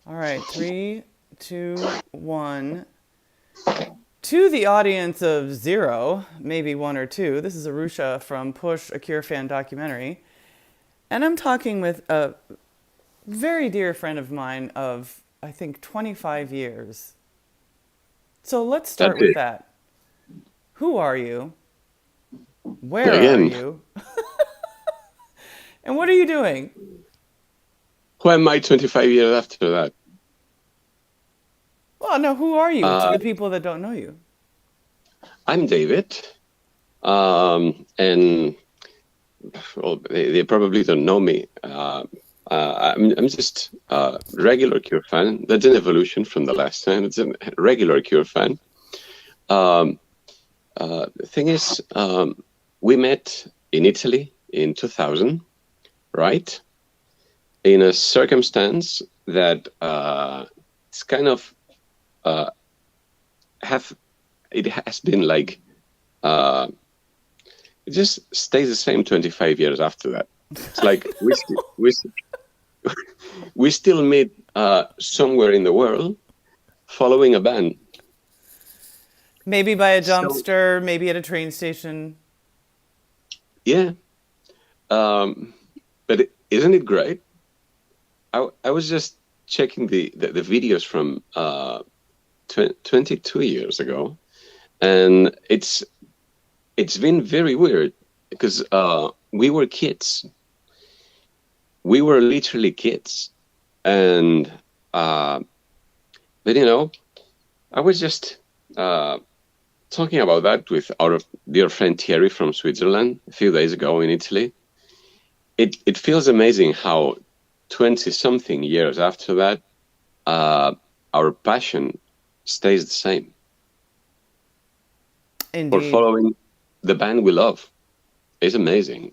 All right, three, two, one. To the audience of zero, maybe one or two, this is Arusha from Push, a Cure fan documentary. And I'm talking with a very dear friend of mine of, I think, 25 years. So let's That's start with it. that. Who are you? Where are Again, you? And what are you doing? who am I 25 years after that? Well, no, who are you to Uh, the people that don't know you? I'm David, and well, they probably don't know me. I'm just a regular Cure fan. That's an evolution from the last time. It's a regular Cure fan. Um, the thing is, we met in Italy in 2000, right? In a circumstance that it's kind of uh, have it has been like uh, it just stays the same 25 years after that. It's like we still meet somewhere in the world following a band. Maybe by a So dumpster, maybe at a train station. yeah, um, but isn't it great? I was just checking the videos from 22 years ago, and it's been very weird because we were kids. We were literally kids, and uh, but I was just talking about that with our dear friend Thierry from Switzerland a few days ago in Italy. It feels amazing how 20 something years after that, uh, our passion stays the same for Indeed. following the band we love. It's amazing.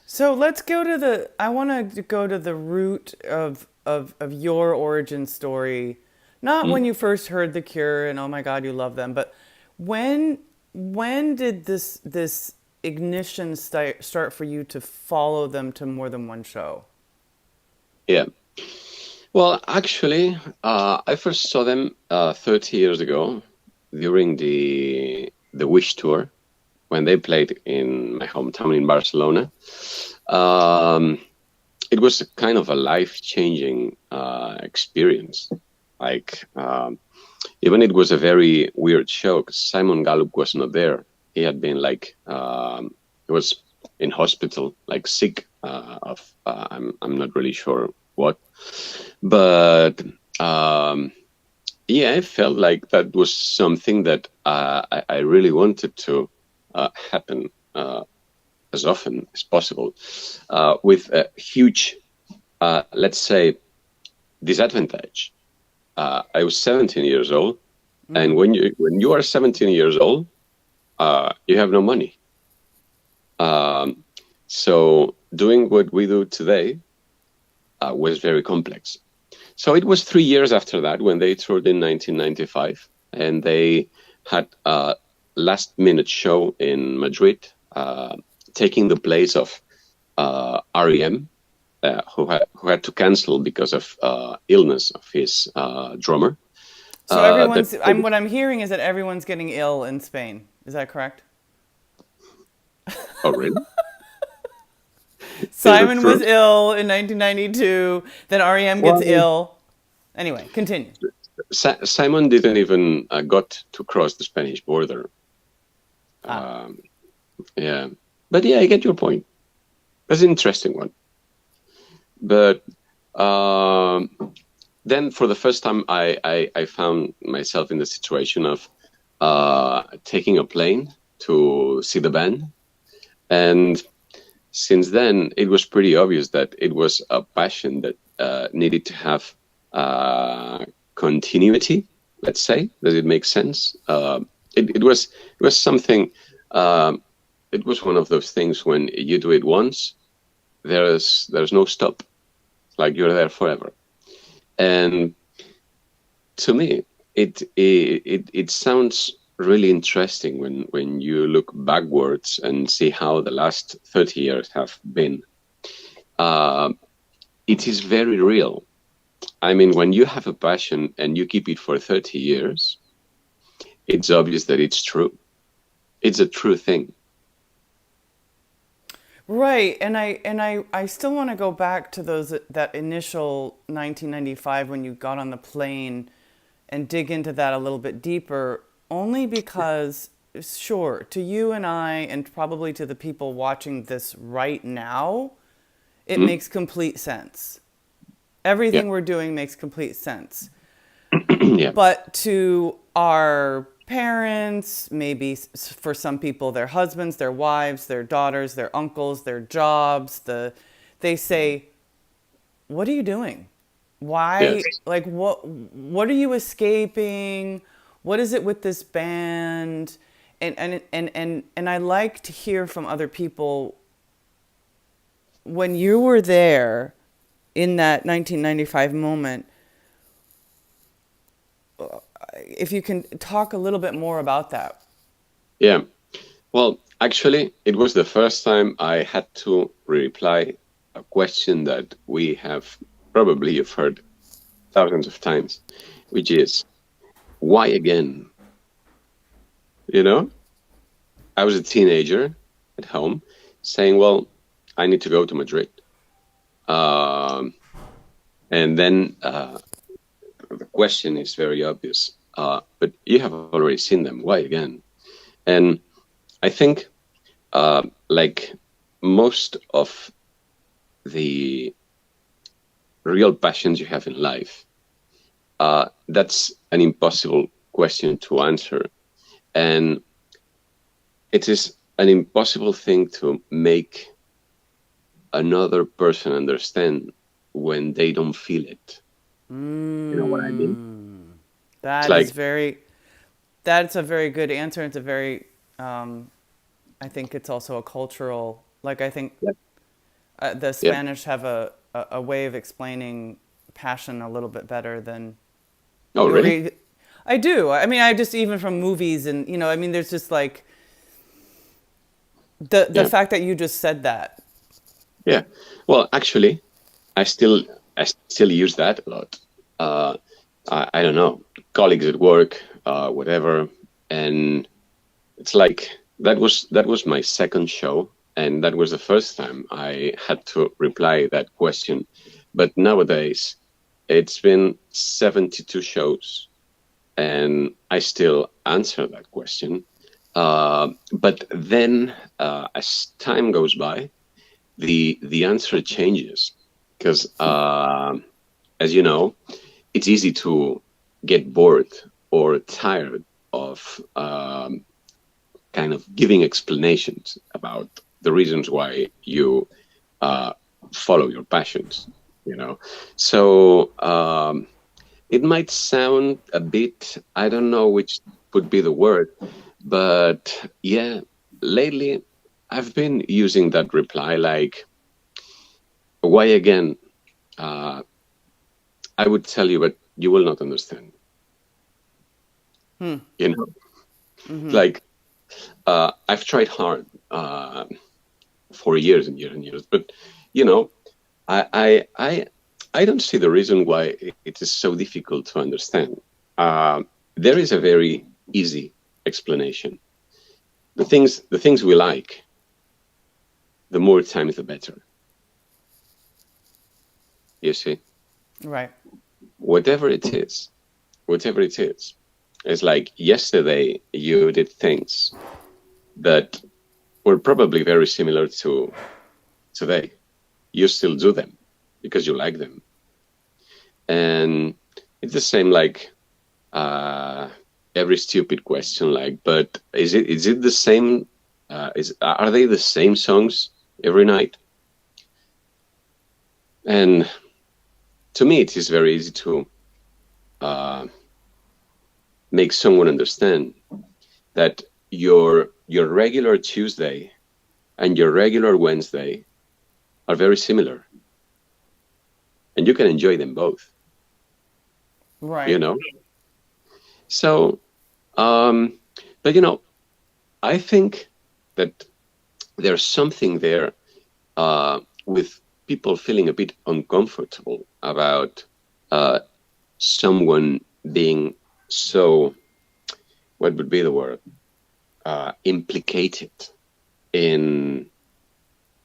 So let's go to the. I want to go to the root of your origin story. Not when Mm. you first heard The Cure and oh my God, you love them, but when when did this ignition start for you to follow them to more than one show? Yeah. Well, actually, I first saw them 30 years ago during the Wish tour when they played in my hometown in Barcelona. Um, it was a kind of a life-changing experience. Like, even it was a very weird show because Simon Gallup was not there. He had been like, he was in hospital, like sick of, I'm not really sure what. But yeah, I felt like that was something that I really wanted to happen as often as possible, with a huge, let's say, disadvantage. I was 17 years old, and when you are 17 years old, you have no money. Um, so doing what we do today was very complex. So it was 3 years after that when they toured in 1995, and they had a last-minute show in Madrid, taking the place of REM, who had to cancel because of illness of his drummer. So That what I'm hearing is that everyone's getting ill in Spain. Is that correct? Oh, really? Is that Simon was true? ill in 1992, then REM gets Well, ill. Anyway, continue. Simon didn't even got to cross the Spanish border. Ah. Um, yeah, but yeah, I get your point. That's an interesting one. But um, then, for the first time, I found myself in the situation of taking a plane to see the band, and since then, it was pretty obvious that it was a passion that needed to have uh, continuity. Let's say, does it make sense? It was something. Um, it was one of those things when you do it once, there's no stop. Like you're there forever. And to me, it sounds really interesting when you look backwards and see how the last 30 years have been. Uh, it is very real. I mean, when you have a passion and you keep it for 30 years, it's obvious that it's true. It's a true thing. Right, and I still want to go back to those that initial 1995 when you got on the plane and dig into that a little bit deeper, only because sure, to you and I and probably to the people watching this right now, it Hmm? makes complete sense. Yeah. Everything we're doing makes complete sense. Yeah. But to our parents, maybe for some people, their husbands, their wives, their daughters, their uncles, their jobs, they say, "What are you doing? Yes. Why? Like, what are you escaping? What is it with this band?" And I like to hear from other people when you were there in that 1995 moment, if you can talk a little bit more about that. Yeah. Well, actually, it was the first time I had to reply a question that we have probably you've heard thousands of times, which is why again? You know, I was a teenager at home saying, well, I need to go to Madrid. Um, and then the question is very obvious, but you have already seen them. Why again? And I think, like most of the real passions you have in life, that's an impossible question to answer. And it is an impossible thing to make another person understand when they don't feel it. You know what I mean? It's That is like, very, that's a very good answer. It's a very, I think it's also a cultural, like I think yeah, the yeah. Spanish have a way of explaining passion a little bit better than, Oh, or really? I do. I mean, I just, even from movies and, I mean, there's just like the Yeah, fact that you just said that. yeah. Well, actually, I still I still use that a lot. Uh, I don't know, colleagues at work, whatever, and it's like that was my second show, and that was the first time I had to reply that question. But nowadays, it's been 72 shows, and I still answer that question. But then, as time goes by, the answer changes because, as you know, it's easy to get bored or tired of kind of giving explanations about the reasons why you uh, follow your passions. You know, so it might sound a bit, I don't know which would be the word, but yeah, lately I've been using that reply like, why again? Uh, I would tell you, but you will not understand. You know, like I've tried hard for years and years and years, but you know, I I I I don't see the reason why it is so difficult to understand. Uh, there is a very easy explanation. The things we like, the more time the better. You see, Right. whatever it is, whatever it is, it's like yesterday you did things that were probably very similar to today. You still do them because you like them, and it's the same like uh, every stupid question like, but is it the same? Is Are they the same songs every night? And to me, it is very easy to uh, make someone understand that your regular Tuesday and your regular Wednesday are very similar, and you can enjoy them both. You Right. know, so um, but I think that there's something there with people feeling a bit uncomfortable about someone being so, what would be the word, implicated in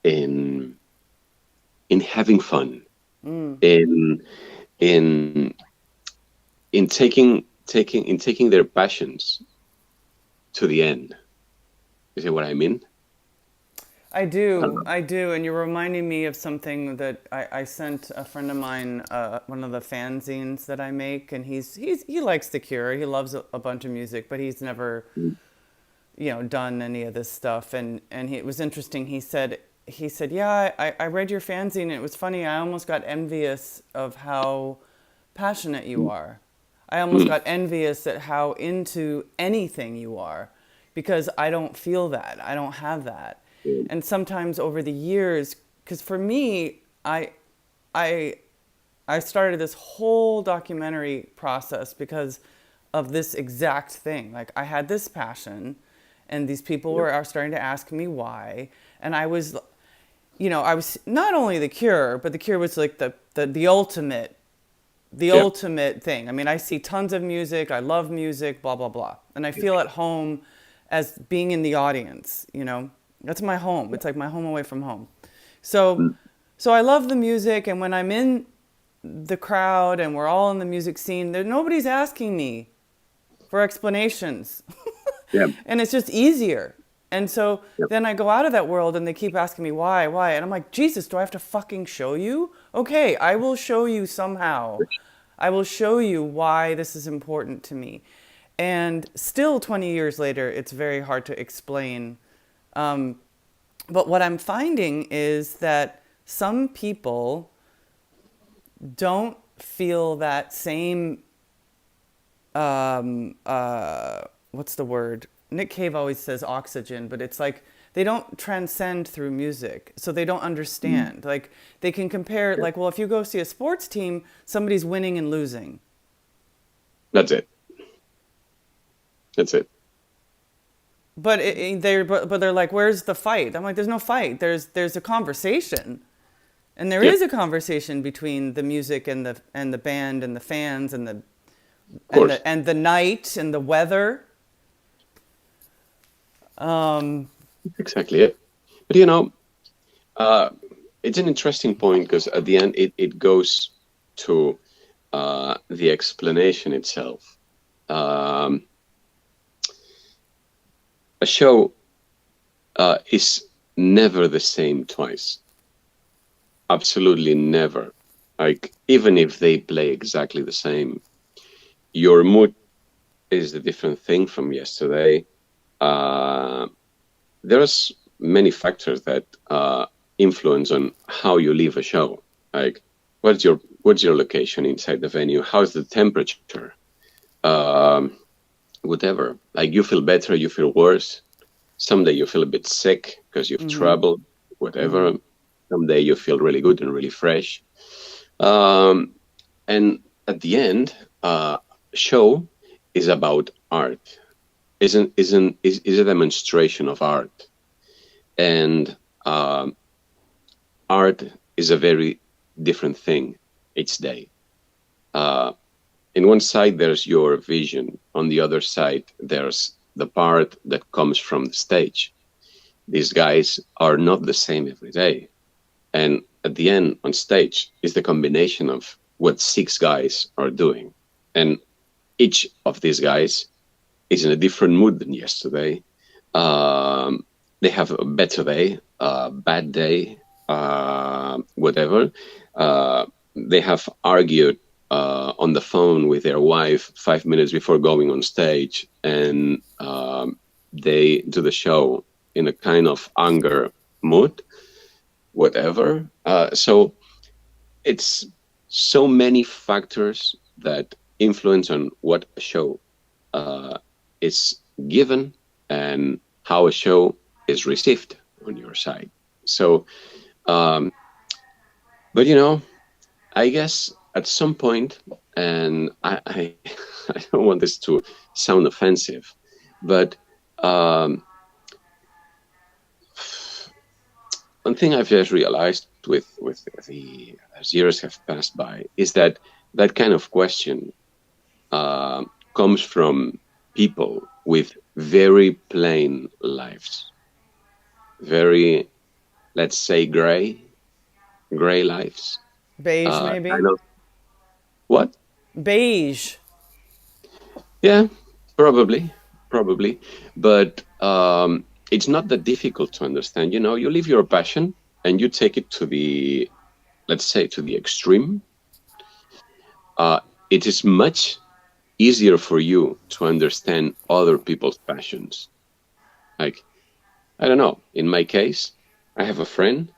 in in having fun, in in in taking their passions to the end. You see what I mean? I do, I do, and you're reminding me of something that I sent a friend of mine, one of the fanzines that I make, and he likes The Cure. He loves a bunch of music, but he's never, done any of this stuff. And it was interesting. He said, yeah, I read your fanzine. And it was funny. I almost got envious of how passionate you are. I almost got envious at how into anything you are, because I don't feel that. I don't have that. And sometimes over the years, because for me, I started this whole documentary process because of this exact thing. Like, I had this passion, and these people are starting to ask me why. And I was not only The Cure, but The Cure was like the ultimate, ultimate thing. I mean, I see tons of music. I love music, blah, blah, blah. And I feel at home as being in the audience, That's my home. It's like my home away from home. So I love the music, and when I'm in the crowd and we're all in the music scene, nobody's asking me for explanations. Yeah. And it's just easier. And so then I go out of that world and they keep asking me why. And I'm like, Jesus, do I have to fucking show you? Okay, I will show you somehow. I will show you why this is important to me. And still 20 years later, it's very hard to explain. But what I'm finding is that some people don't feel that same, what's the word? Nick Cave always says oxygen, but it's like they don't transcend through music, so they don't understand. Like, they can compare, like, well, if you go see a sports team, somebody's winning and losing. That's it. That's it. But they're like, where's the fight? I'm like, there's no fight. There's a conversation, and there is a conversation between the music and the band and the fans and the night and the weather. Exactly it. But it's an interesting point, because at the end it goes to the explanation itself. A show is never the same twice. Absolutely never. Like, even if they play exactly the same, your mood is a different thing from yesterday. There's many factors that influence on how you leave a show. Like, what's your location inside the venue? How's the temperature? Whatever. Like, you feel better, you feel worse. Someday you feel a bit sick because you've traveled, whatever. Someday you feel really good and really fresh. And at the end, show is about art. Is a demonstration of art. And art is a very different thing each day. In one side, there's your vision. On the other side, there's the part that comes from the stage. These guys are not the same every day. And at the end, on stage, is the combination of what 6 guys are doing. And each of these guys is in a different mood than yesterday. They have a better day, a bad day, whatever. They have argued on the phone with their wife 5 minutes before going on stage, and they do the show in a kind of anger mood, whatever. So it's so many factors that influence on what a show is given and how a show is received on your side. So, but I guess at some point, and I don't want this to sound offensive, but one thing I've just realized with as years have passed by is that that kind of question uh, comes from people with very plain lives, very, let's say, gray lives. Beige, Kind maybe? of what? Beige. Yeah, probably, but it's not that difficult to understand. You know, you live your passion and you take it to the, let's say, to the extreme. Uh, it is much easier for you to understand other people's passions. Like, I don't know. In my case, I have a friend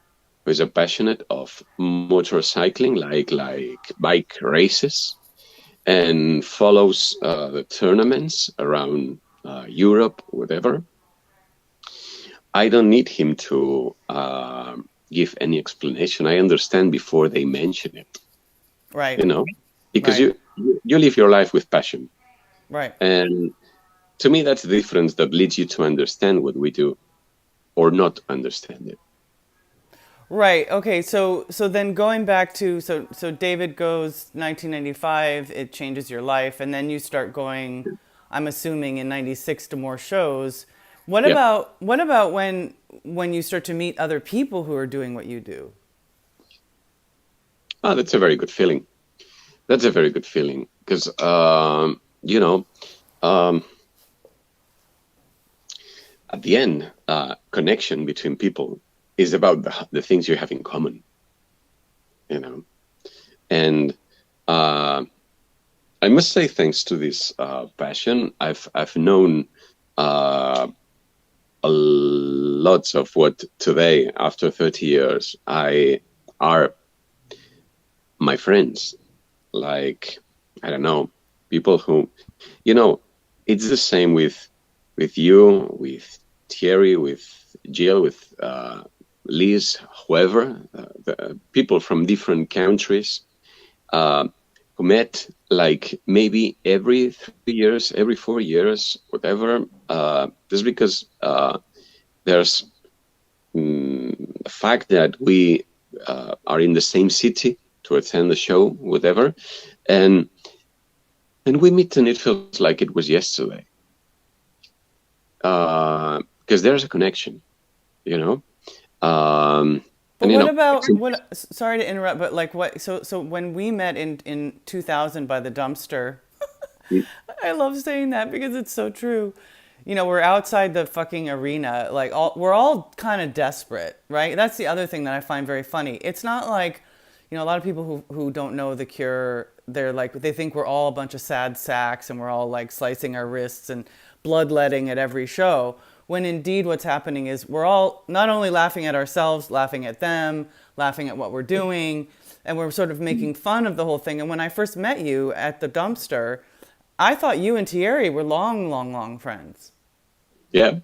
who is a passionate of motorcycling, like bike races, and follows the tournaments around Europe, whatever. I don't need him to give any explanation. I understand before they mention it, Right. you know, because Right. you live your life with passion, Right. and to me, that's the difference that leads you to understand what we do or not understand it. Right. Okay. So then going back to so David goes 1995, it changes your life, and then you start going. I'm assuming in '96 to more shows. Yeah. What about when you start to meet other people who are doing what you do? Ah, that's a very good feeling. That's a very good feeling because you know, um, at the end, connection between people is about the things you have in common, you know. And uh, I must say, thanks to this passion, I've known uh, a lots of what today, after 30 years, I are my friends. Like, I don't know, people who, you know, it's the same with you, with Thierry, with Jill, with Liz, whoever, the people from different countries uh, who met like maybe every 3 years, every 4 years, whatever. Just because there's the fact that we are in the same city to attend the show, whatever, and we meet and it feels like it was yesterday because there's a connection, you know. Um, But and you what know, about what? Sorry to interrupt, but like what? So when we met in 2000 by the dumpster, I love saying that because it's so true. You know, we're outside the fucking arena. Like we're all kind of desperate, right? That's the other thing that I find very funny. It's not like, you know, a lot of people who don't know the Cure, they're like they think we're all a bunch of sad sacks and we're all like slicing our wrists and bloodletting at every show. When indeed what's happening is we're all not only laughing at ourselves, laughing at them, laughing at what we're doing, and we're sort of making fun of the whole thing. And when I first met you at the dumpster, I thought you and Thierry were long, long, long friends. yeah,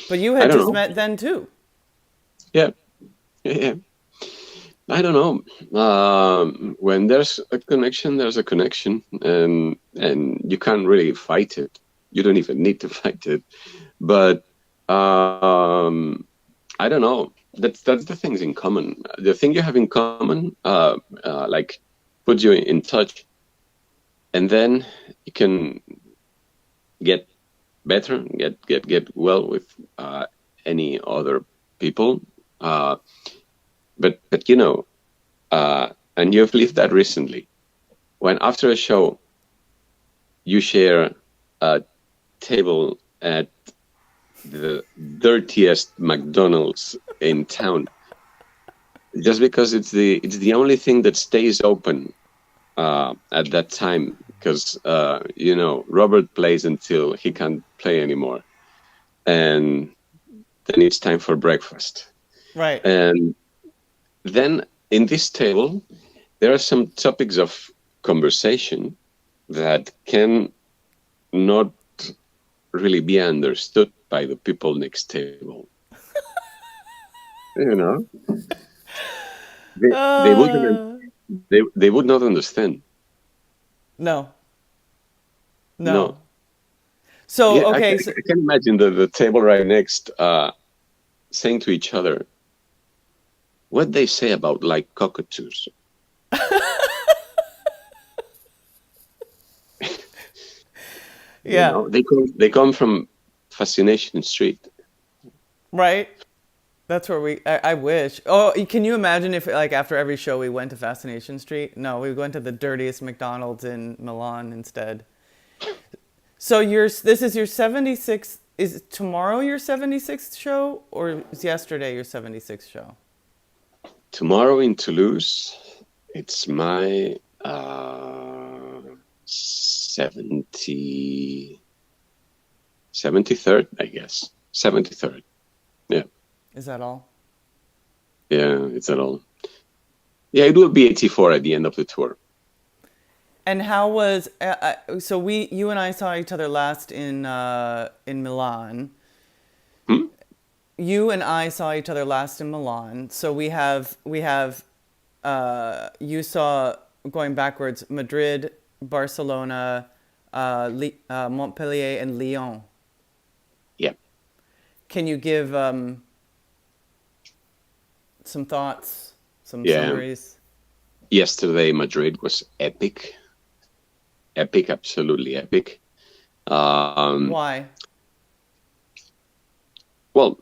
But you I had don't just know. met then too. Yeah, yeah. I don't know. When there's a connection, there's a connection, and you can't really fight it. You don't even need to fight it. But I don't know. That's the things in common. The thing you have in common, like, puts you in touch, and then you can get better, get well with any other people. Uh, but you know, and you've lived that recently. When after a show you share a table at the dirtiest McDonald's in town, just because it's the only thing that stays open at that time, because you know, Robert plays until he can't play anymore, and then it's time for breakfast. Right. And then in this table, there are some topics of conversation that can not really be understood by the people next table. You know, they wouldn't Uh, they would not understand. no. No, No. So, yeah, okay, so I can imagine the table right next saying to each other what they say about like cockatoos. You Yeah. know, they come from Fascination Street. Right. That's where I wish. Oh, can you imagine if, like, after every show we went to Fascination Street? No, we went to the dirtiest McDonald's in Milan instead. So this is your 76th. Is tomorrow your 76th show, or is yesterday your 76th show? Tomorrow in Toulouse, it's my 70, 73rd, I guess. 73rd. Yeah. Is that all? Yeah, it's at all. Yeah, it will be 84 at the end of the tour. And how was so you and I saw each other last in Milan. Hmm? You and I saw each other last in Milan. So we have you saw, going backwards, Madrid, Barcelona, Montpellier, and Lyon. Yeah. Can you give some thoughts, some Yeah. summaries? Yesterday, Madrid was epic. Epic, absolutely epic. Why? Well,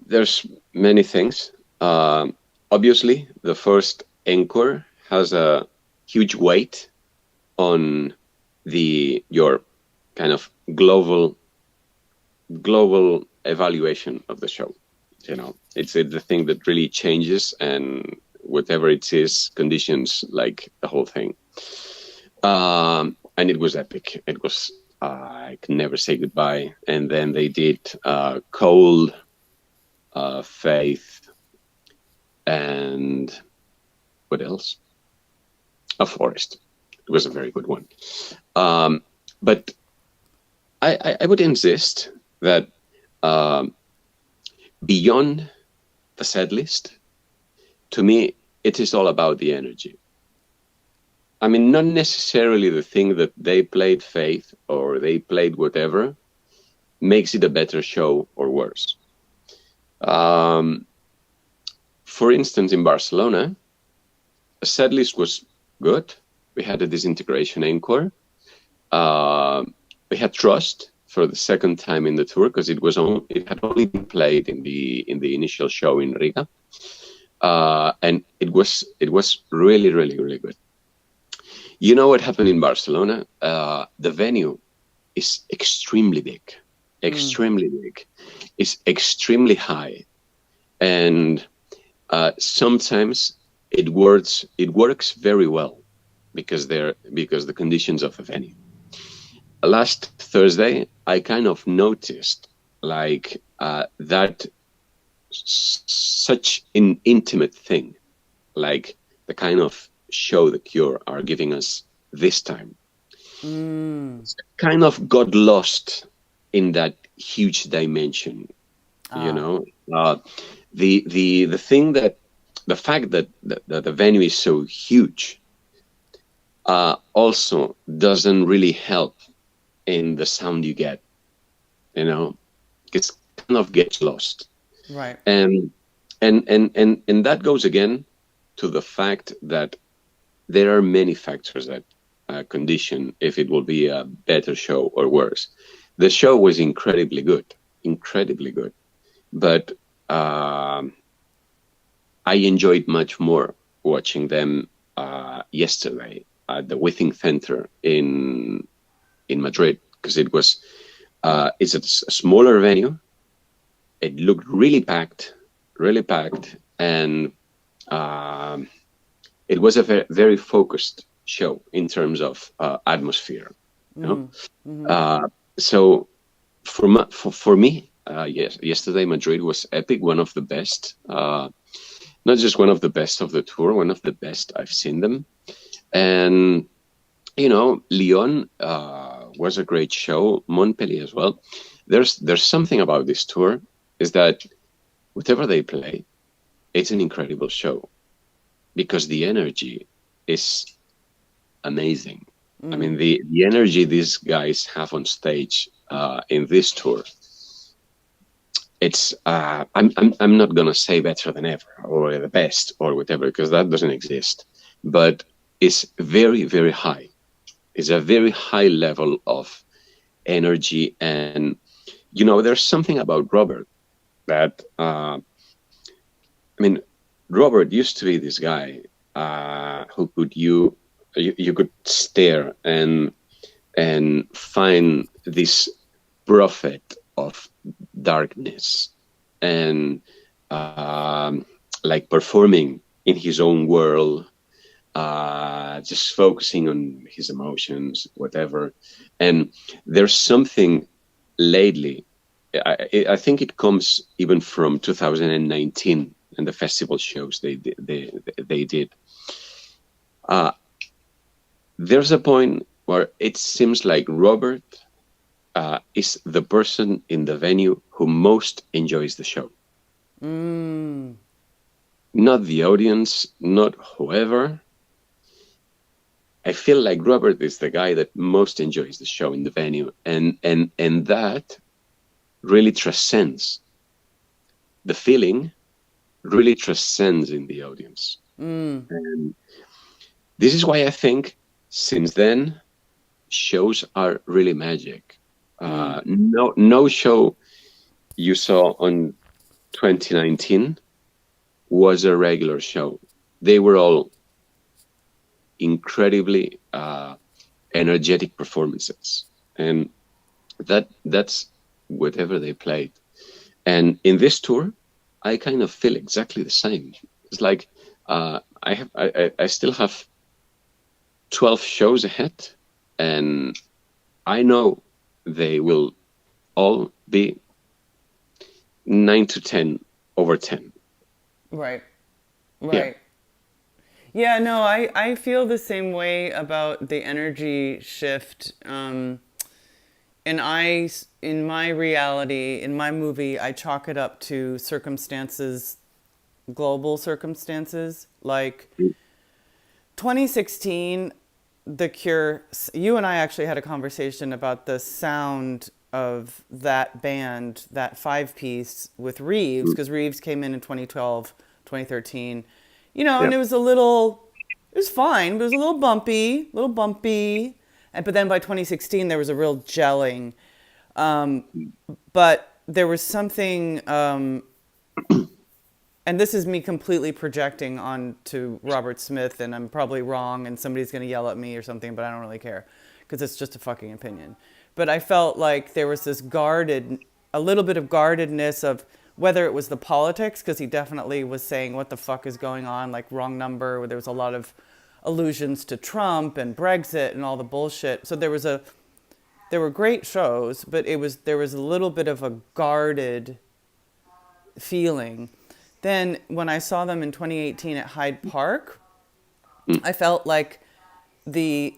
there's many things. Obviously, the first encore has a huge weight on your kind of global evaluation of the show. You know, it's the thing that really changes, and whatever it is, conditions like the whole thing. And it was epic. It was, I can never say goodbye. And then they did Cold, Faith, and what else? A Forest. It was a very good one. But I would insist that beyond the set list, to me, it is all about the energy. I mean, not necessarily the thing that they played Faith or they played whatever makes it a better show or worse. For instance, in Barcelona, the set list was good. We had a Disintegration encore. We had Trust for the second time in the tour because it had only been played in the initial show in Riga, and it was really, really, really good. You know what happened in Barcelona? The venue is extremely big, extremely big. It's extremely high, and sometimes it works very well because the conditions of the venue. Last Thursday, I kind of noticed like that such an intimate thing, like the kind of show the Cure are giving us this time, kind of got lost in that huge dimension. You know, the thing that the fact that the venue is so huge also doesn't really help in the sound you get. You know, it kind of gets lost. Right. And that goes again to the fact that there are many factors that condition if it will be a better show or worse. The show was incredibly good, but I enjoyed much more watching them yesterday at the Withing Center in Madrid, because it's a smaller venue. It looked really packed, and it was a very, very focused show in terms of atmosphere. You know? So for me, yes, yesterday Madrid was epic, one of the best, not just one of the best of the tour, one of the best I've seen them. And you know, Lyon was a great show, Montpellier as well. There's something about this tour is that whatever they play, it's an incredible show because the energy is amazing. I mean, the energy these guys have on stage in this tour, it's I'm not gonna say better than ever or the best or whatever, because that doesn't exist, but it's very, very high. It's a very high level of energy. And, there's something about Robert that, Robert used to be this guy who could you could stare and find this prophet of darkness, and like performing in his own world, just focusing on his emotions, whatever. And there's something lately, I think it comes even from 2019 and the festival shows they did. There's a point where it seems like Robert is the person in the venue who most enjoys the show. Not the audience, not whoever. I feel like Robert is the guy that most enjoys the show in the venue, and that really transcends the feeling, really transcends in the audience. And this is why I think since then shows are really magic. No show you saw on 2019 was a regular show. They were all incredibly energetic performances, and that's whatever they played. And in this tour, I kind of feel exactly the same. It's like I still have 12 shows ahead, and I know they will all be 9 to 10 over 10. Right. Yeah, no, I feel the same way about the energy shift. And in my reality, in my movie, I chalk it up to circumstances, global circumstances. Like 2016, The Cure, you and I actually had a conversation about the sound of that band, that 5-piece with Reeves, because Reeves came in 2012, 2013, and it was it was fine, but it was a little bumpy. And, but then by 2016, there was a real gelling. But there was something, and this is me completely projecting onto Robert Smith, and I'm probably wrong, and somebody's going to yell at me or something, but I don't really care, because it's just a fucking opinion. But I felt like there was this a little bit of guardedness of whether it was the politics, because he definitely was saying, what the fuck is going on, like wrong number, where there was a lot of allusions to Trump and Brexit and all the bullshit. So there were great shows, but there was a little bit of a guarded feeling. Then when I saw them in 2018 at Hyde Park, I felt like the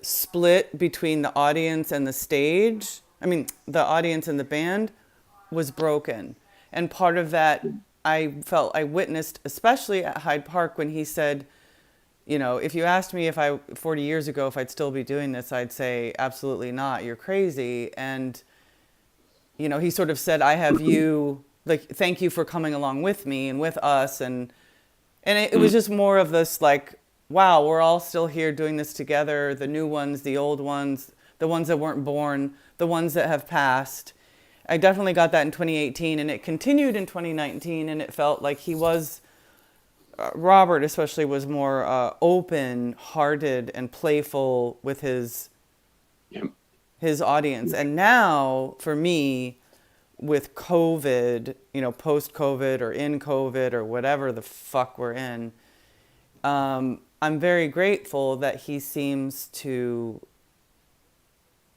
split between the audience and the stage, the audience and the band, was broken. And part of that I felt I witnessed, especially at Hyde Park, when he said, if you asked me 40 years ago if I'd still be doing this, I'd say absolutely not. You're crazy. And, he sort of said, I have you, like, thank you for coming along with me and with us. And it was just more of this, like, wow, we're all still here doing this together. The new ones, the old ones, the ones that weren't born, the ones that have passed. I definitely got that in 2018, and it continued in 2019, and it felt like he was, Robert especially, was more open-hearted and playful with his audience. And now, for me, with COVID, post-COVID or in COVID or whatever the fuck we're in, I'm very grateful that he seems to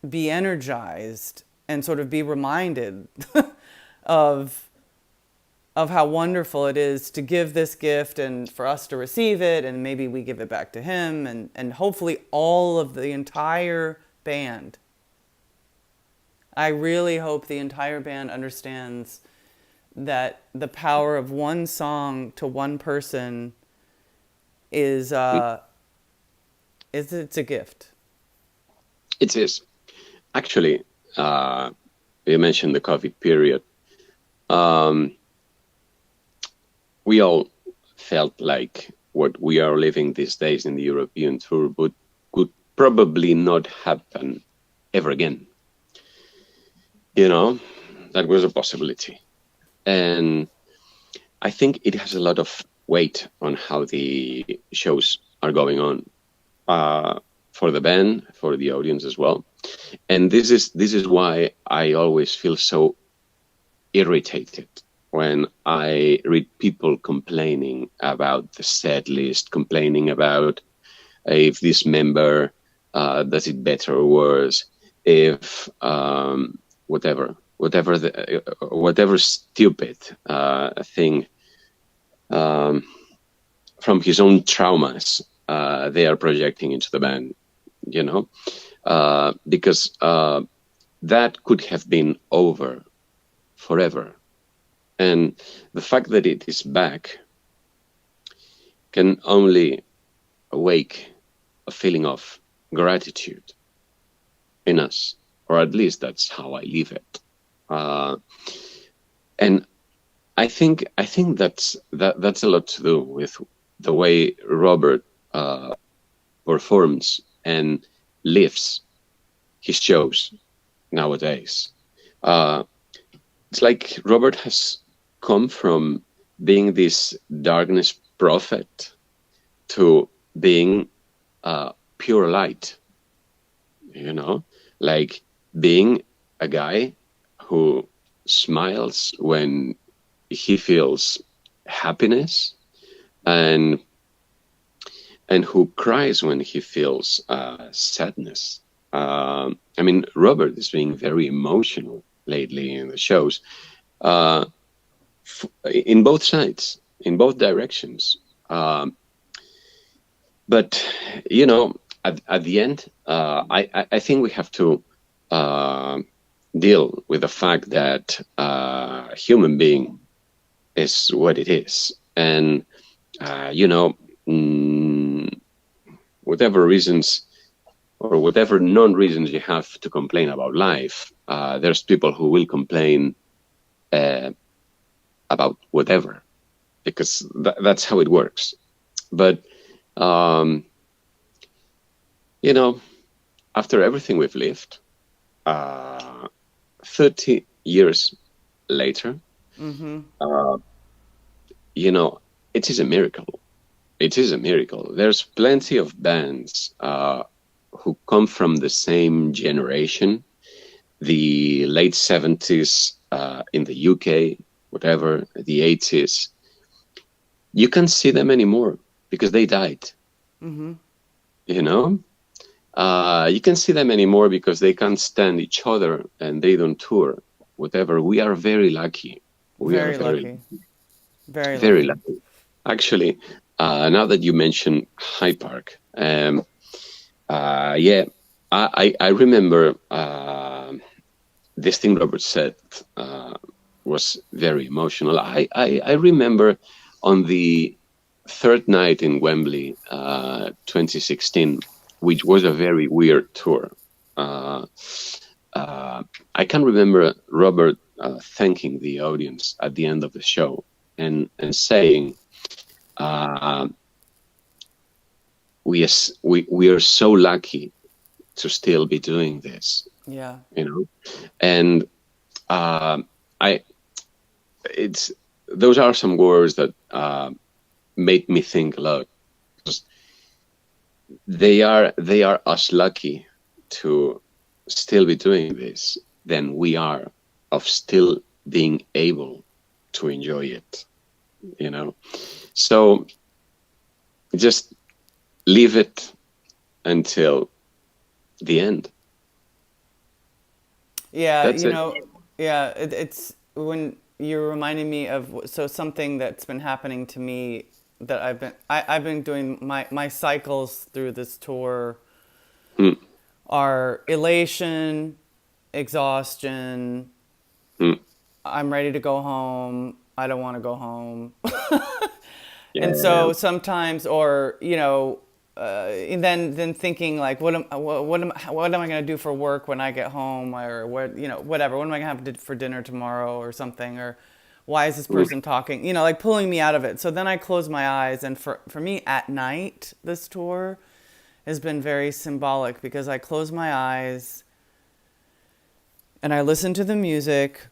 be energized and sort of be reminded of how wonderful it is to give this gift and for us to receive it, and maybe we give it back to him, and hopefully all of the entire band. I really hope the entire band understands that the power of one song to one person is it's a gift. It is. Actually, you mentioned the COVID period. We all felt like what we are living these days in the European tour could probably not happen ever again. you know, that was a possibility. And I think it has a lot of weight on how the shows are going on, for the band, for the audience as well. And this is why I always feel so irritated when I read people complaining about the set list, complaining about if this member does it better or worse, if whatever stupid thing from his own traumas they are projecting into the band, because that could have been over forever. And the fact that it is back can only awake a feeling of gratitude in us, or at least that's how I live it. And I think that's a lot to do with the way Robert performs and lives his shows nowadays. It's like Robert has come from being this darkness prophet to being pure light, like being a guy who smiles when he feels happiness, and who cries when he feels sadness. I mean, Robert is being very emotional lately in the shows, in both sides, in both directions. But at the end, I think we have to deal with the fact that human being is what it is, and whatever reasons or whatever non-reasons you have to complain about life, there's people who will complain about whatever, because that's how it works. But after everything we've lived, 30 years later, it is a miracle. It is a miracle. There's plenty of bands who come from the same generation, the late 70s in the UK, whatever, the 80s. You can't see them anymore because they died. You can see them anymore because they can't stand each other and they don't tour, whatever. We are very lucky. Very lucky. Very Very lucky. lucky. Actually, now that you mention Hyde Park, I remember this thing Robert said was very emotional. I remember on the third night in Wembley, 2016, which was a very weird tour. I can remember Robert thanking the audience at the end of the show and saying, we are so lucky to still be doing this. Yeah. And those are some words that made me think a lot. They are as lucky to still be doing this than we are of still being able to enjoy it. So just leave it until the end. Yeah, That's it. yeah, it's when you're reminding me of something that's been happening to me, that I've been doing my cycles through this tour are elation, exhaustion, I'm ready to go home, I don't want to go home. And so sometimes, or and then thinking like, what am I going to do for work when I get home, or whatever. What am I going to have to do for dinner tomorrow or something, or why is this person talking? Like pulling me out of it. So then I close my eyes, and for me at night, this tour has been very symbolic because I close my eyes and I listen to the music,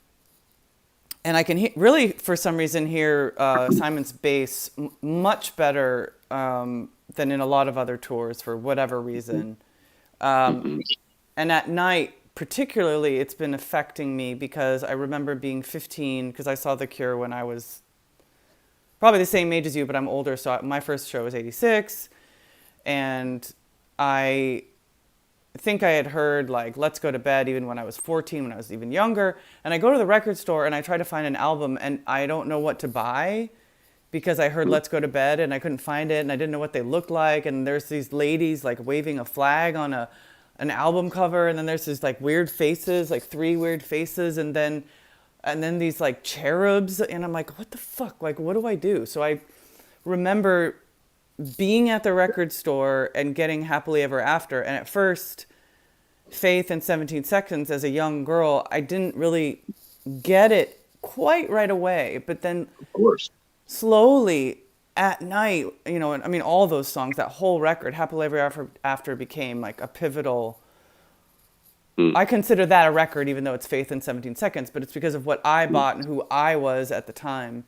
and I can really, for some reason, hear Simon's bass much better than in a lot of other tours for whatever reason. Hmm. And at night, particularly, it's been affecting me because I remember being 15 because I saw The Cure when I was probably the same age as you, but I'm older. So my first show was 86. And I think I had heard like Let's Go to Bed even when I was 14, when I was even younger. And I go to the record store and I try to find an album and I don't know what to buy because I heard Let's Go to Bed and I couldn't find it and I didn't know what they looked like. And there's these ladies like waving a flag on an album cover, and then there's these like weird faces, like three weird faces, and then these like cherubs, and I'm like, what the fuck? Like, what do I do? So I remember being at the record store and getting Happily Ever After, and at first, Faith and 17 Seconds as a young girl, I didn't really get it quite right away, but then Of course. slowly at night, and I mean, all those songs, that whole record, Happily Ever After became like a pivotal. Mm. I consider that a record, even though it's Faith in 17 Seconds, but it's because of what I Mm. bought and who I was at the time.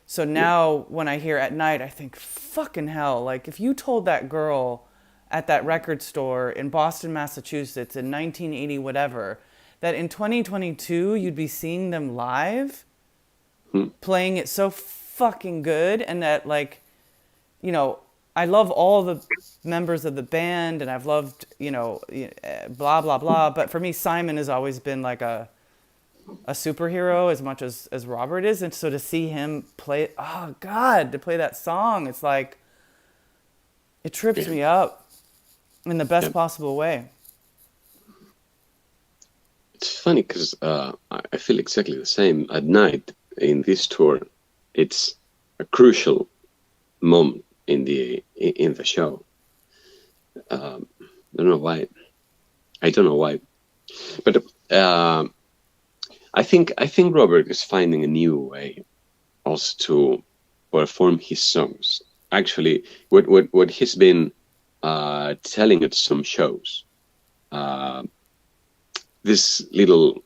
So Yeah. now when I hear At Night, I think, fucking hell, like if you told that girl at that record store in Boston, Massachusetts in 1980, whatever, that in 2022 you'd be seeing them live, Mm. playing it so fucking good, and that like, I love all the members of the band and I've loved, blah blah blah, but for me Simon has always been like a superhero as much as Robert is, and so to see him play, oh god, to play that song, it's like it trips Yeah. me up in the Yeah. best possible way. It's funny because I feel exactly the same. At night in this tour, it's a crucial moment in the show. I don't know why. I don't know why, but uh, I think Robert is finding a new way also to perform his songs. Actually, what he's been telling at some shows, uh, this little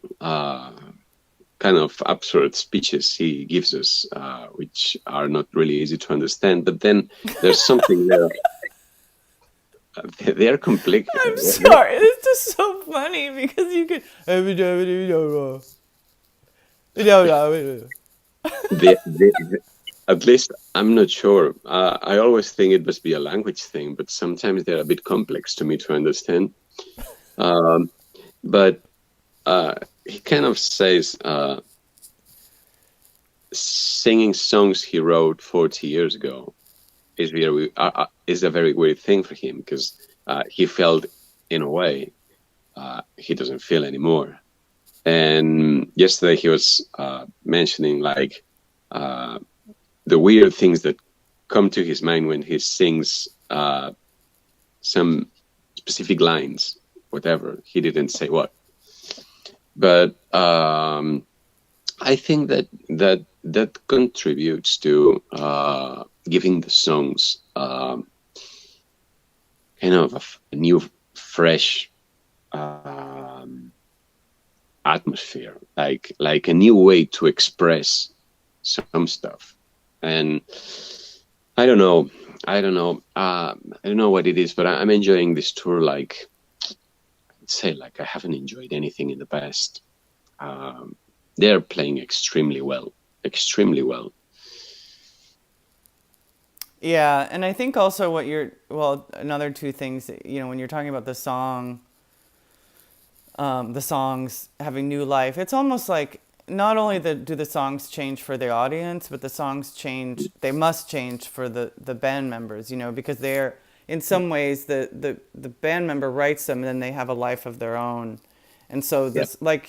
kind of absurd speeches he gives us, which are not really easy to understand. But then there's something there. They're complex. I'm sorry, it's just so funny because you could. At least I'm not sure. I always think it must be a language thing, but sometimes they're a bit complex to me to understand. Um, but he kind of says singing songs he wrote 40 years ago is a very weird thing for him because he felt in a way he doesn't feel anymore. And yesterday he was mentioning like the weird things that come to his mind when he sings some specific lines, whatever. He didn't say what, but I think that contributes to giving the songs kind of a new, fresh atmosphere, like a new way to express some stuff. And I don't know, I don't know, I don't know what it is, but I'm enjoying this tour. Like, I'd say, like I haven't enjoyed anything in the past. Um, they're playing extremely well, extremely well. Yeah, and I think also well, another two things, when you're talking about the songs having new life, it's almost like not only do the songs change for the audience, but the songs change, they must change for the band members, because they're, in some ways, the band member writes them and then they have a life of their own. And so Yeah. this, like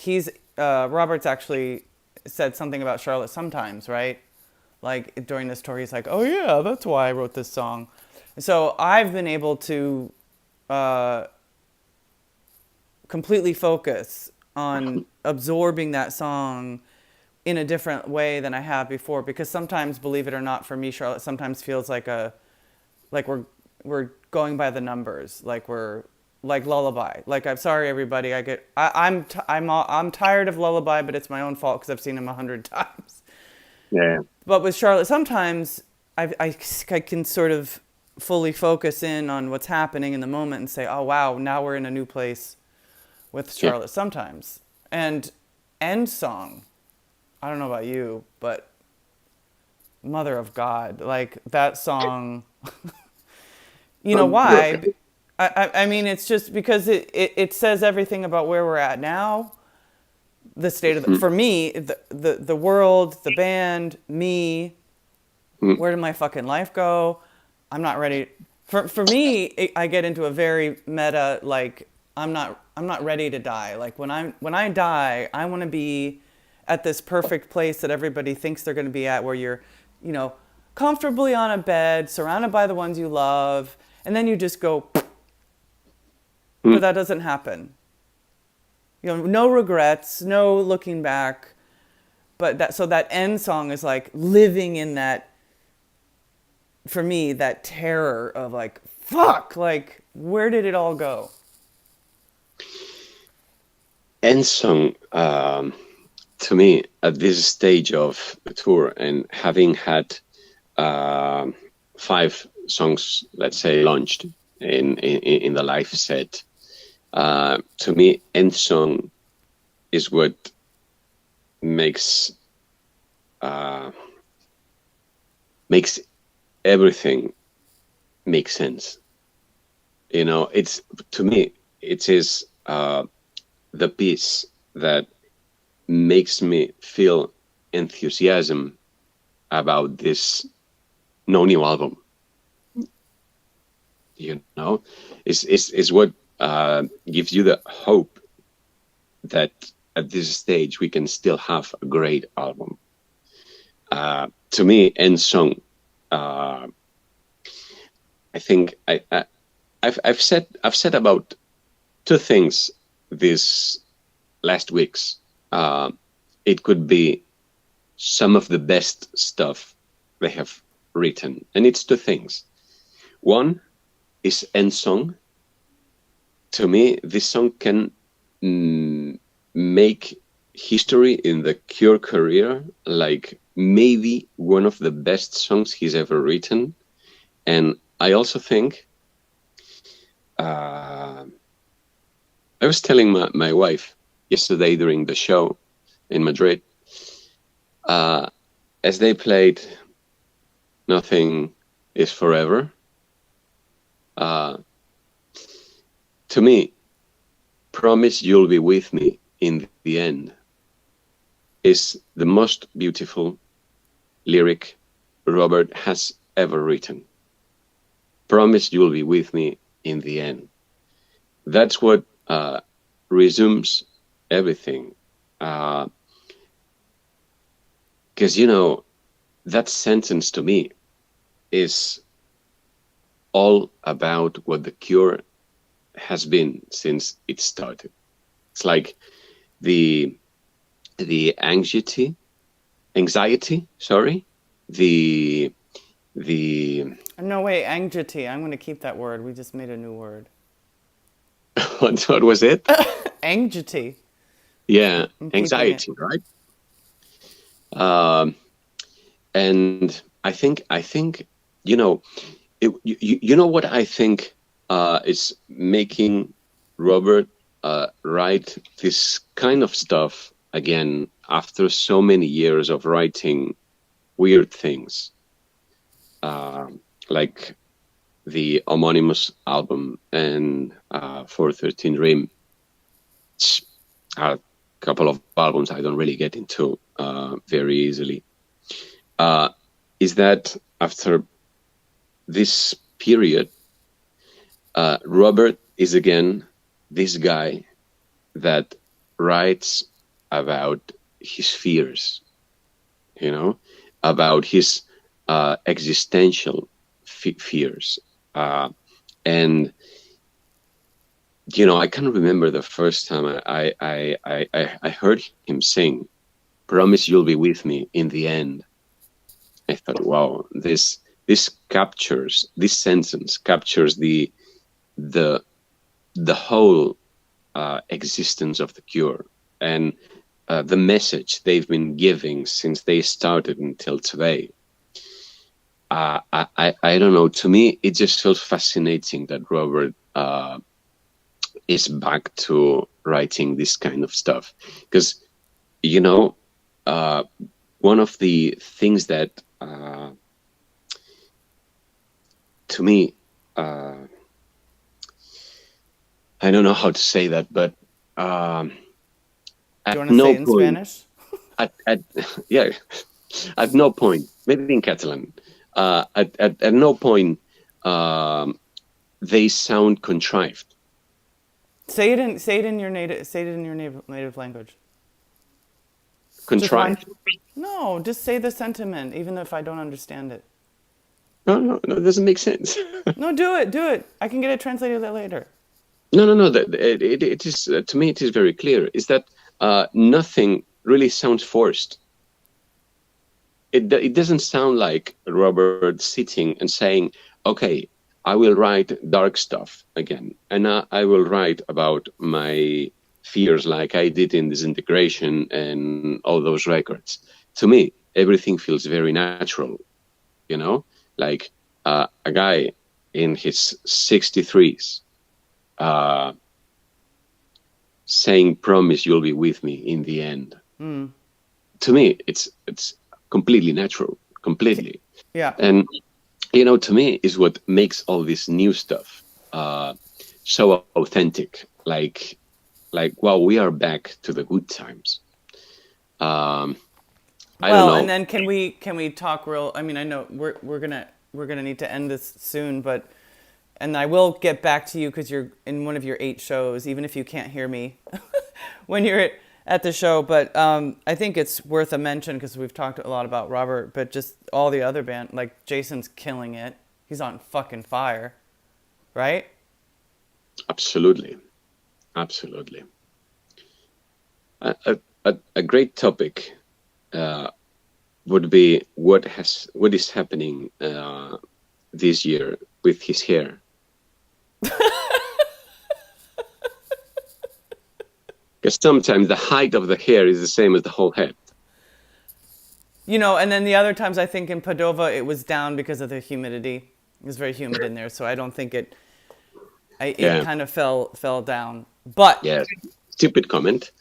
Robert's actually said something about Charlotte sometimes, right? Like during this tour, he's like, "Oh yeah, that's why I wrote this song." So I've been able to uh, completely focus on absorbing that song in a different way than I have before. Because sometimes, believe it or not, for me, Charlotte sometimes feels like like we're going by the numbers, like like Lullaby. Like, I'm sorry, everybody. I'm tired of Lullaby, but it's my own fault because I've seen him 100 times. Yeah. But with Charlotte, sometimes I can sort of fully focus in on what's happening in the moment and say, oh, wow, now we're in a new place with Yeah. Charlotte sometimes. And End Song, I don't know about you, but Mother of God, like that song, you know why? Perfect. I mean, it's just because it says everything about where we're at now, the state of the, for me, the world, the band, me, Mm. where did my fucking life go? I'm not ready. For me, I get into a very meta, like, I'm not ready to die. Like, when I die, I want to be at this perfect place that everybody thinks they're going to be at, where you're, you know, comfortably on a bed, surrounded by the ones you love, and then you just go, but Mm. that doesn't happen. You know, no regrets, no looking back. But that End Song is like living in that, for me, that terror of like, fuck, like, where did it all go? End song, to me, at this stage of the tour, and having had uh, 5 songs, let's say, launched in the live set, to me, End song is what makes makes everything make sense. You know, it's, to me, it is the piece that makes me feel enthusiasm about this no new album. You know, is what gives you the hope that at this stage we can still have a great album. To me, End Song, I think I've said about 2 things these last weeks. It could be some of the best stuff they have written, and it's 2 things. One is End Song. To me, this song can make history in the Cure career, like maybe one of the best songs he's ever written. And I also think, I was telling my wife yesterday during the show in Madrid, as they played Nothing Is Forever, to me, Promise You'll Be With Me in the End is the most beautiful lyric Robert has ever written. Promise you'll be with me in the end. That's what resumes everything. Because, you know, that sentence to me is all about what the Cure has been since it started. It's like the anxiety, sorry, the No, wait, anxiety. I'm going to keep that word. We just made a new word. what was it? Anxiety. Yeah, I'm keeping it. anxiety, right? And I think, you know, you know what I think is making Robert write this kind of stuff again after so many years of writing weird things, like the Homonymous album and 413 Rim. A couple of albums I don't really get into very easily. Is that after this period, Robert is again this guy that writes about his fears, you know, about his existential fears. And, you know, I can remember the first time I heard him sing, Promise You'll Be With Me in the End. I thought, wow, this sentence captures the the whole existence of the Cure and the message they've been giving since they started until today. I don't know. To me, it just feels fascinating that Robert is back to writing this kind of stuff. Because, you know, one of the things that, to me, I don't know how to say that, but Do you at want to say no it in point, Spanish? at yeah, at no point, maybe in Catalan, at no point they sound contrived. Say it in your native language. Just one. Contrived? No, just say the sentiment, even if I don't understand it. No, no, no, it doesn't make sense. No, do it, do it. I can get it translated later. No, no, no. It is to me. It is very clear. Is that nothing really sounds forced. It doesn't sound like Robert sitting and saying, "Okay, I will write dark stuff again, and I will write about my fears like I did in Disintegration and all those records." To me, everything feels very natural. You know, like a guy in his 63s saying, "Promise you'll be with me in the end." To me, it's completely natural, completely. Yeah. And you know, to me, is what makes all this new stuff so authentic. Like, wow, we are back to the good times. I don't Well, and know. then can we talk real? I mean, I know we're gonna need to end this soon, but and I will get back to you because you're in one of your 8 shows, even if you can't hear me when you're at the show. But I think it's worth a mention because we've talked a lot about Robert, but just all the other band, like Jason's killing it. He's on fucking fire, right? Absolutely, absolutely. A great topic would be what is happening this year with his hair. Because sometimes the height of the hair is the same as the whole head. You know, and then the other times I think in Padova it was down because of the humidity. It was very humid in there, so I don't think it Yeah, kind of fell down. But yeah. Stupid comment.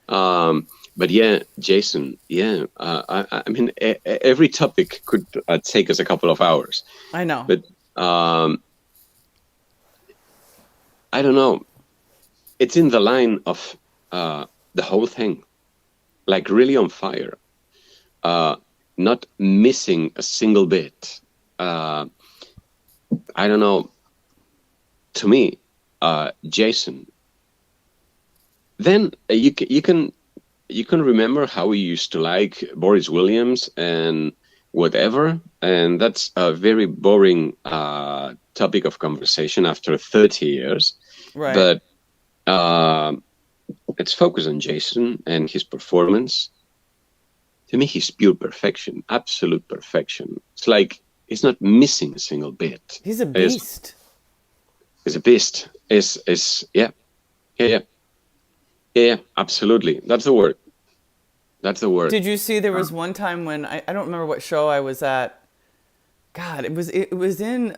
But yeah, Jason. Yeah, I mean, every topic could take us a couple of hours. I know. But I don't know. It's in the line of the whole thing, like really on fire, not missing a single bit. I don't know. To me, Jason. Then you can remember how we used to like Boris Williams and whatever, and that's a very boring topic of conversation after 30 years. Right. But let's focus on Jason and his performance. To me, he's pure perfection, absolute perfection. It's like he's not missing a single bit. He's a beast. He's a beast. Is yeah, yeah, yeah, yeah, absolutely. That's the word. That's the word. Did you see there was one time when I don't remember what show I was at. God, it was in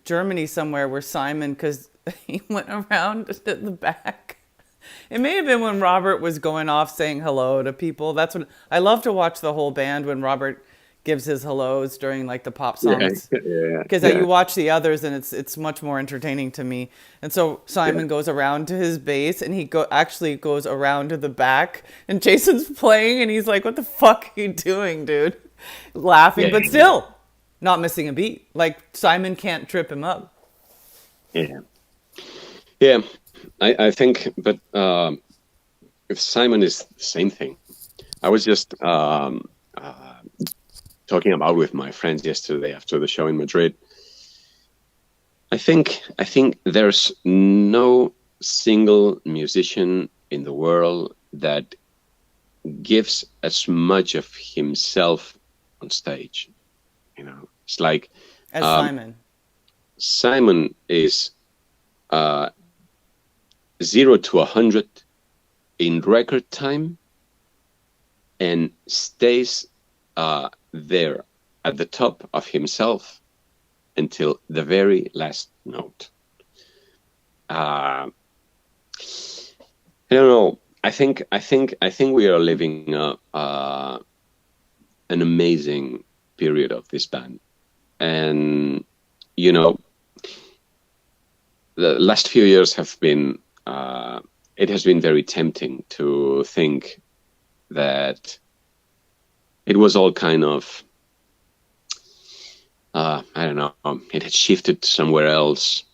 Germany somewhere where Simon, because he went around to the back. It may have been when Robert was going off saying hello to people. That's when I love to watch the whole band when Robert gives his hellos during like the pop Yeah, songs. yeah, Because yeah, you watch the others and it's much more entertaining to me. And so yeah, Simon goes around to his bass and he actually goes around to the back and Jason's playing and he's like, "What the fuck are you doing, dude?" Laughing, yeah, but still not missing a beat. Like Simon can't trip him up. yeah. Yeah, I think, but if Simon is the same thing. I was just talking about with my friends yesterday after the show in Madrid. I think there's no single musician in the world that gives as much of himself on stage. You know, it's like As Simon. Simon is 0 to 100 in record time and stays there at the top of himself until the very last note. I don't know. I think we are living an amazing period of this band, and you know, the last few years have been. It has been very tempting to think that it was all kind of. I don't know. It had shifted somewhere else.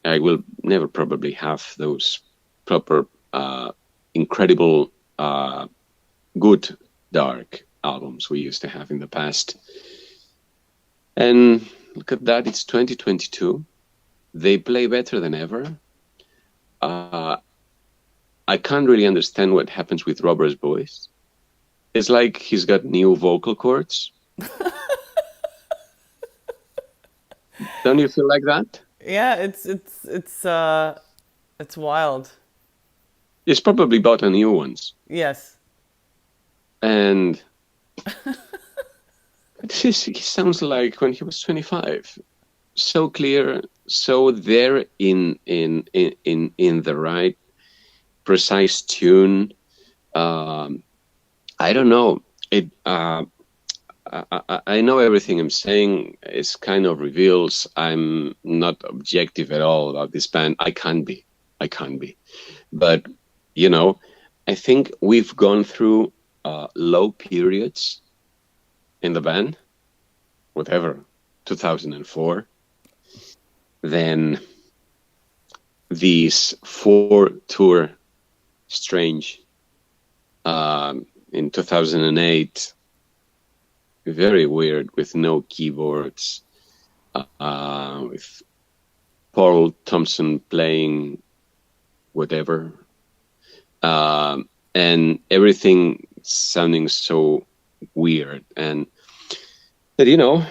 I will never probably have those proper, incredible, good dark albums we used to have in the past. And look at that, it's 2022. They play better than ever. I can't really understand what happens with Robert's voice. It's like he's got new vocal cords. Don't you feel like that? Yeah, it's wild. He's probably bought a new ones. Yes. And he sounds like when he was 25. So clear, so there in the right precise tune. I don't know. I know everything I'm saying is kind of reveals I'm not objective at all about this band. I can't be. But you know, I think we've gone through low periods in the band, whatever, 2004. Then these 4 tour Strange in 2008, very weird, with no keyboards, with Paul Thompson playing whatever, and everything sounding so weird. And but you know,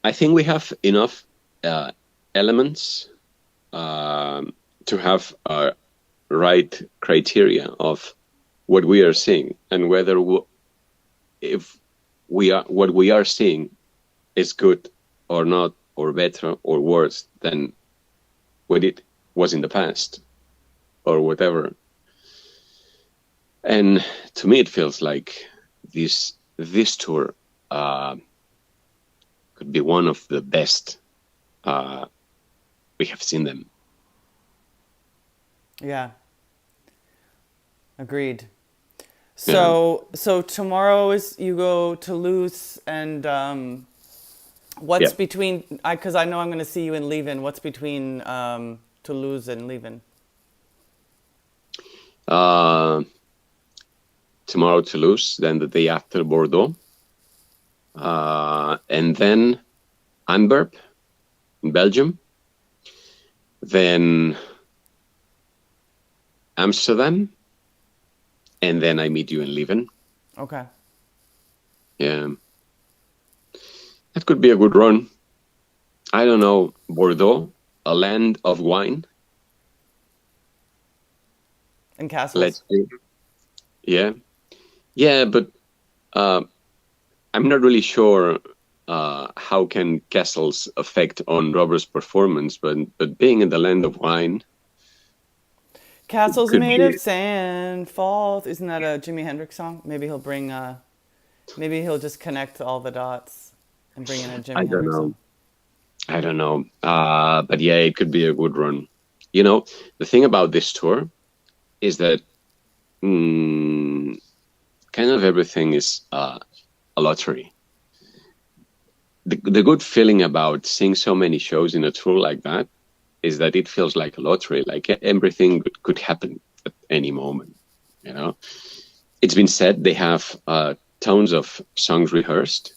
I think we have enough elements to have a right criteria of what we are seeing, and whether if what we are seeing is good or not, or better or worse than what it was in the past, or whatever. And to me, it feels like this tour could be one of the best we have seen them. Yeah. Agreed. So tomorrow is you go to Toulouse, and what's between? Because I know I'm going to see you in Leuven. What's between Toulouse and Leuven? Tomorrow Toulouse, then the day after Bordeaux, and then Antwerp in Belgium, then Amsterdam, and then I meet you in Leuven. Okay. Yeah. That could be a good run. I don't know, Bordeaux, a land of wine. And castles. Let's see. Yeah. Yeah, but I'm not really sure how can castles affect on Robert's performance, but being in the land of wine. Castles Could made be. of sand falls. Isn't that a Jimi Hendrix song? Maybe he'll bring. Maybe he'll just connect all the dots and bring in a Jimi Hendrix song. I don't know. But yeah, it could be a good run. You know, the thing about this tour is that kind of everything is a lottery. The good feeling about seeing so many shows in a tour like that is that it feels like a lottery, like everything could happen at any moment. You know, it's been said they have tons of songs rehearsed,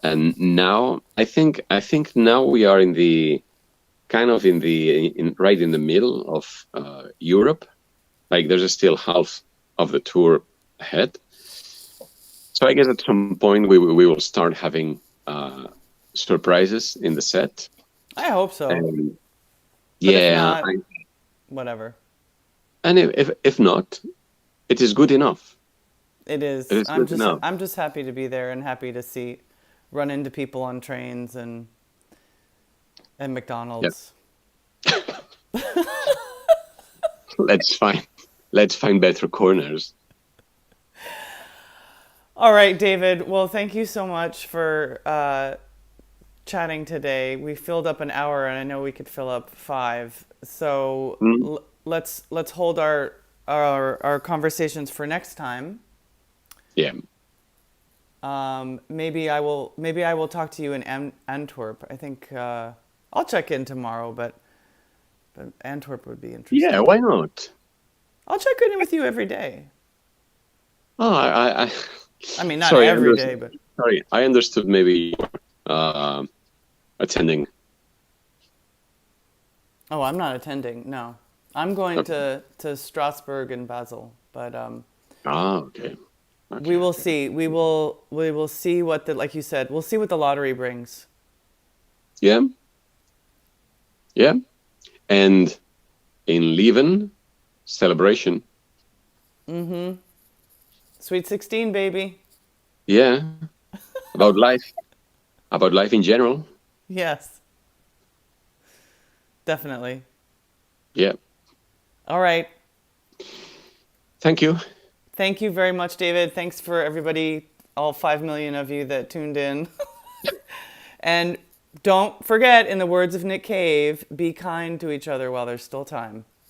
and now I think now we are in the kind of right in the middle of Europe. Like there's still half of the tour ahead. So I guess at some point we will start having surprises in the set. I hope so. And But if yeah, not, whatever. And if not, it is good enough. It It is. is good enough. I'm just happy to be there and happy to see, run into people on trains and Yeah. McDonald's. Let's find let's find better corners. All right, David. Well, thank you so much for chatting today. We filled up an hour, and I know we could fill up five. So Mm, let's hold our conversations for next time. yeah. Maybe I will talk to you in Antwerp. I think I'll check in tomorrow, but Antwerp would be Yeah, interesting. why not? I'll check in with you every day. Oh, I mean, not sorry, I every understood. day, but Sorry, I understood maybe uh, attending. oh, I'm not attending. No, I'm going Okay. to Strasbourg and Basel, but Ah, okay. we Okay, will okay. see. We will see what the like you said. We'll see what the lottery brings. Yeah, yeah. And in Leven, celebration. Sweet 16, baby. Yeah, about life, about life in general. Yes, definitely. Yeah. All right. Thank you. Thank you very much, David. Thanks for everybody, all 5 million of you that tuned in. And don't forget, in the words of Nick Cave, be kind to each other while there's still time.